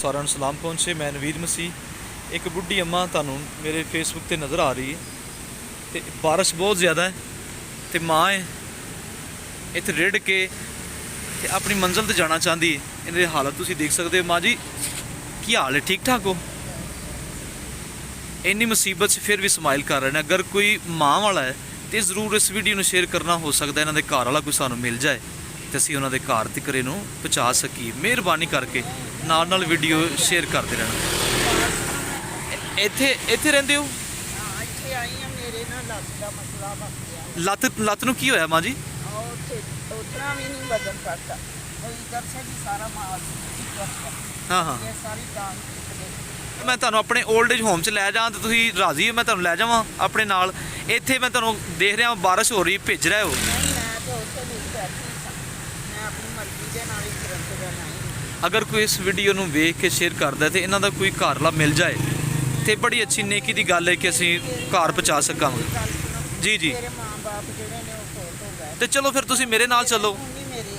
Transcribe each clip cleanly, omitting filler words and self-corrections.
ਸਾਰਿਆਂ ਨੂੰ ਸਲਾਮ ਪਹੁੰਚੇ। ਮੈਂ ਨਵੀਦ ਮਸੀਹ। ਇੱਕ ਬੁੱਢੀ ਅੰਮਾ ਤੁਹਾਨੂੰ ਮੇਰੇ ਫੇਸਬੁੱਕ ਤੇ ਨਜ਼ਰ ਆ ਰਹੀ ਹੈ ਤੇ ਬਾਰਿਸ਼ ਬਹੁਤ ਜ਼ਿਆਦਾ ਹੈ ਤੇ ਮਾਂ ਹੈ ਇੱਥੇ ਰਿੜ ਕੇ ਤੇ ਆਪਣੀ ਮੰਜ਼ਿਲ ਤੇ ਜਾਣਾ ਚਾਹੁੰਦੀ ਹੈ। ਇਹਦੀ ਹਾਲਤ ਤੁਸੀਂ ਦੇਖ ਸਕਦੇ ਹੋ। ਮਾਂ ਜੀ ਕੀ ਹਾਲ ਹੈ? ਠੀਕ ਠਾਕ ਹੋ? ਇੰਨੀ ਮੁਸੀਬਤ 'ਚ ਫਿਰ ਵੀ ਸਮਾਈਲ ਕਰ ਰਹੇ ਨੇ। ਅਗਰ ਕੋਈ ਮਾਂ ਵਾਲਾ ਹੈ ਤੇ ਜ਼ਰੂਰ ਇਸ ਵੀਡੀਓ ਨੂੰ ਸ਼ੇਅਰ ਕਰਨਾ। ਹੋ ਸਕਦਾ ਇਹਨਾਂ ਦੇ ਘਰ ਵਾਲਾ ਕੋਈ ਸਾਨੂੰ ਮਿਲ ਜਾਏ ਤੇ ਅਸੀਂ ਉਹਨਾਂ ਦੇ ਘਰ ਤੱਕ ਇਹਨੂੰ ਪਹੁੰਚਾ ਸਕੀਏ। ਮਿਹਰਬਾਨੀ ਕਰਕੇ ਨਾਲ ਨਾਲ ਵੀਡੀਓ ਸ਼ੇਅਰ ਕਰਦੇ ਰਹਿਣਾ। ਇੱਥੇ ਰਹਿੰਦੇ ਹੋ? ਇੱਥੇ ਆਈ ਆ। ਮੇਰੇ ਨਾਲ ਲੱਤ ਦਾ ਮਸਲਾ ਬਣ ਗਿਆ। ਲੱਤ ਨੂੰ ਕੀ ਹੋਇਆ ਮਾਂ ਜੀ? ਉਤਨਾ ਵੀ ਨਹੀਂ ਵਜਨ ਕਰਦਾ। ਇਧਰ ਸੇ ਵੀ ਸਾਰਾ ਮਾਲ ਹਾਂ ਹਾਂ, ਇਹ ਸਾਰੀ ਟਾਂਗ ਟੁੱਟ ਮੈਂ ਤੁਹਾਨੂੰ ਆਪਣੇ 올ਡ ਏਜ ਹੋਮ 'ਚ ਲੈ ਜਾਵਾਂ ਤੇ ਤੁਸੀਂ ਰਾਜ਼ੀ ਹੋ? ਮੈਂ ਤੁਹਾਨੂੰ ਲੈ ਜਾਵਾਂ ਆਪਣੇ ਨਾਲ। ਇੱਥੇ ਮੈਂ ਤੁਹਾਨੂੰ ਦੇਖ ਰਿਹਾ ਬਾਰਿਸ਼ ਹੋ ਰਹੀ, ਭਿੱਜ ਰਹੇ ਹੋ। ਨਹੀਂ, ਮੈਂ ਤਾਂ ਉੱਥੇ ਨਹੀਂ ਬੈਠੀ ਸਾਂ। ਮੈਂ ਆਪਣੀ ਮਰਜ਼ੀ ਦੇ ਨਾਲ ਹੀ ਤੁਰੰਤ ਜਾਣਾ। ਅਗਰ ਕੋਈ ਇਸ ਵੀਡੀਓ ਨੂੰ ਵੇਖ ਕੇ ਸ਼ੇਅਰ ਕਰਦਾ ਤੇ ਇਹਨਾਂ ਦਾ ਕੋਈ ਘਰ ਵਾਲਾ ਮਿਲ ਜਾਏ ਤੇ ਬੜੀ ਅੱਛੀ ਨੇਕੀ ਦੀ ਗੱਲ ਹੈ ਕਿ ਅਸੀਂ ਘਰ ਪਹੁੰਚਾ ਸਕਾਂਗੇ। ਜੀ ਜੀ, ਮੇਰੇ ਮਾਂ-ਬਾਪ ਜਿਹੜੇ ਨੇ ਉਹ ਫੋਟ ਹੋ ਗਏ ਤੇ ਚਲੋ ਫਿਰ ਤੁਸੀਂ ਮੇਰੇ ਨਾਲ ਚੱਲੋ। ਨਹੀਂ, ਮੇਰੇ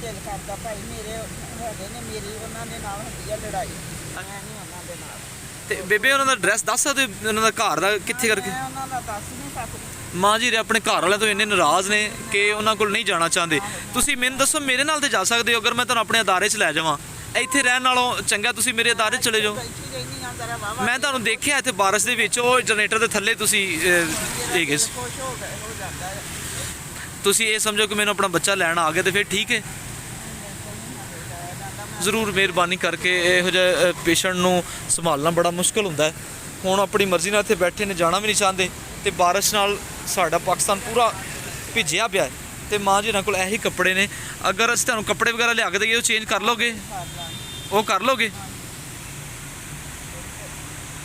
ਦਿਲ ਕਰਦਾ ਭਾਈ, ਮੇਰੇ ਹੈਗੇ ਨੇ, ਮੇਰੀ ਉਹਨਾਂ ਦੇ ਨਾਲ ਹੁੰਦੀ ਆ ਲੜਾਈ। ਮੈਂ ਨਹੀਂ ਉਹਨਾਂ ਦੇ ਨਾਲ। ਤੇ ਬੇਬੇ ਉਹਨਾਂ ਦਾ ਐਡਰੈਸ ਦੱਸ ਸਕਦੇ ਹੋ? ਉਹਨਾਂ ਦਾ ਘਰ ਦਾ ਕਿੱਥੇ ਕਰਕੇ? ਮੈਂ ਉਹਨਾਂ ਦਾ ਦੱਸ ਨਹੀਂ ਸਕਦੀ। ਮਾਂ ਜੀ ਆਪਣੇ ਘਰ ਵਾਲਿਆਂ ਤੋਂ ਇੰਨੇ ਨਾਰਾਜ਼ ਨੇ ਕਿ ਉਹਨਾਂ ਕੋਲ ਨਹੀਂ ਜਾਣਾ ਚਾਹੁੰਦੇ। ਤੁਸੀਂ ਮੈਨੂੰ ਦੱਸੋ, ਮੇਰੇ ਨਾਲ ਤੇ ਜਾ ਸਕਦੇ ਹੋ? ਅਗਰ ਮੈਂ ਤੁਹਾਨੂੰ ਆਪਣੇ ਅਦਾਰੇ 'ਚ ਲੈ ਜਾਵਾਂ, ਇੱਥੇ ਰਹਿਣ ਨਾਲੋਂ ਚੰਗਾ ਤੁਸੀਂ ਮੇਰੇ ਅਦਾਰੇ 'ਚ ਚਲੇ ਜਾਓ। ਬੈਠੀ ਰਹਿੰਦੀ ਆ ਜ਼ਰਾ ਵਾਵਾ। ਮੈਂ ਤੁਹਾਨੂੰ ਦੇਖਿਆ ਇੱਥੇ ਬਾਰਿਸ਼ ਦੇ ਵਿੱਚ ਉਹ ਜਨਰੇਟਰ ਦੇ ਥੱਲੇ ਤੁਸੀਂ ਹੈਗੇ ਸੀ। ਖੁਸ਼ ਹੋ ਗਏ ਹੋ ਜਾਂਦਾ ਹੈ। ਤੁਸੀਂ ਇਹ ਸਮਝੋ ਕਿ ਮੈਨੂੰ ਆਪਣਾ ਬੱਚਾ ਲੈਣ ਆ ਗਏ ਤੇ ਫਿਰ ਠੀਕ ਹੈ। ਜ਼ਰੂਰ ਮਿਹਰਬਾਨੀ ਕਰਕੇ। ਇਹੋ ਜਿਹੇ ਪੇਸ਼ੈਂਟ ਨੂੰ ਸੰਭਾਲਣਾ ਬੜਾ ਮੁਸ਼ਕਲ ਹੁੰਦਾ ਹੈ। ਹੁਣ ਆਪਣੀ ਮਰਜ਼ੀ ਨਾਲ ਇੱਥੇ ਬੈਠੇ ਨੇ, ਜਾਣਾ ਵੀ ਨਹੀਂ ਚਾਹੁੰਦੇ ਤੇ ਬਾਰਿਸ਼ ਨਾਲ ਸਾਡਾ ਪਾਕਿਸਤਾਨ ਪੂਰਾ ਭਿੱਜਿਆ ਪਿਆ ਹੈ। ਤੇ ਮਾਂ ਜੀ ਇਹਨਾਂ ਕੋਲ ਇਹੀ ਕੱਪੜੇ ਨੇ। ਅਗਰ ਅਸੀਂ ਤੁਹਾਨੂੰ ਕੱਪੜੇ ਵਗੈਰਾ ਲਿਆ ਕੇ ਦੇਈਏ ਉਹ ਚੇਂਜ ਕਰ ਲਓਗੇ? ਉਹ ਕਰ ਲਓਗੇ?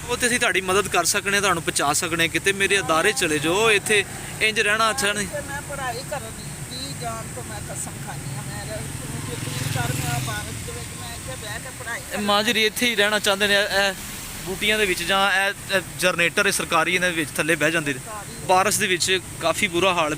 ਉਹ ਤੇ ਅਸੀਂ ਤੁਹਾਡੀ ਮਦਦ ਕਰ ਸਕਨੇ, ਤੁਹਾਨੂੰ ਪਹੁੰਚਾ ਸਕਨੇ ਕਿਤੇ। ਮੇਰੇ ਅਦਾਰੇ ਚਲੇ ਜਾਓ। ਇੱਥੇ ਇੰਜ ਰਹਿਣਾ ਅੱਛਾ ਨਹੀਂ। ਮੈਂ ਪੜ੍ਹਾਈ ਕਰਨ ਦੀ ਜਾਣ ਤੋਂ ਮੈਂ ਕਸਮ ਖਾਣੀ ਆ। ਮੈਂ ਯਕੀਨ ਕਰ, ਮੈਂ ਬਾਰਿਸ਼ ਦੇ ਵਿੱਚ ਮੈਂ ਇੱਥੇ ਬਹਿ ਕੇ ਪੜ੍ਹਾਈ ਮਾਂ ਜੀ ਇੱਥੇ ਹੀ ਰਹਿਣਾ ਚਾਹੁੰਦੇ ਨੇ, ਇਹ ਬੂਟੀਆਂ ਦੇ ਵਿੱਚ ਜਾਂ ਇਹ ਜਨਰੇਟਰ ਸਰਕਾਰੀ ਇਹਨਾਂ ਦੇ ਵਿੱਚ ਥੱਲੇ ਬਹਿ ਜਾਂਦੇ ਨੇ। ਬਾਰਿਸ਼ ਦੇ ਵਿੱਚ ਕਾਫੀ ਬੁਰਾ ਹਾਲ।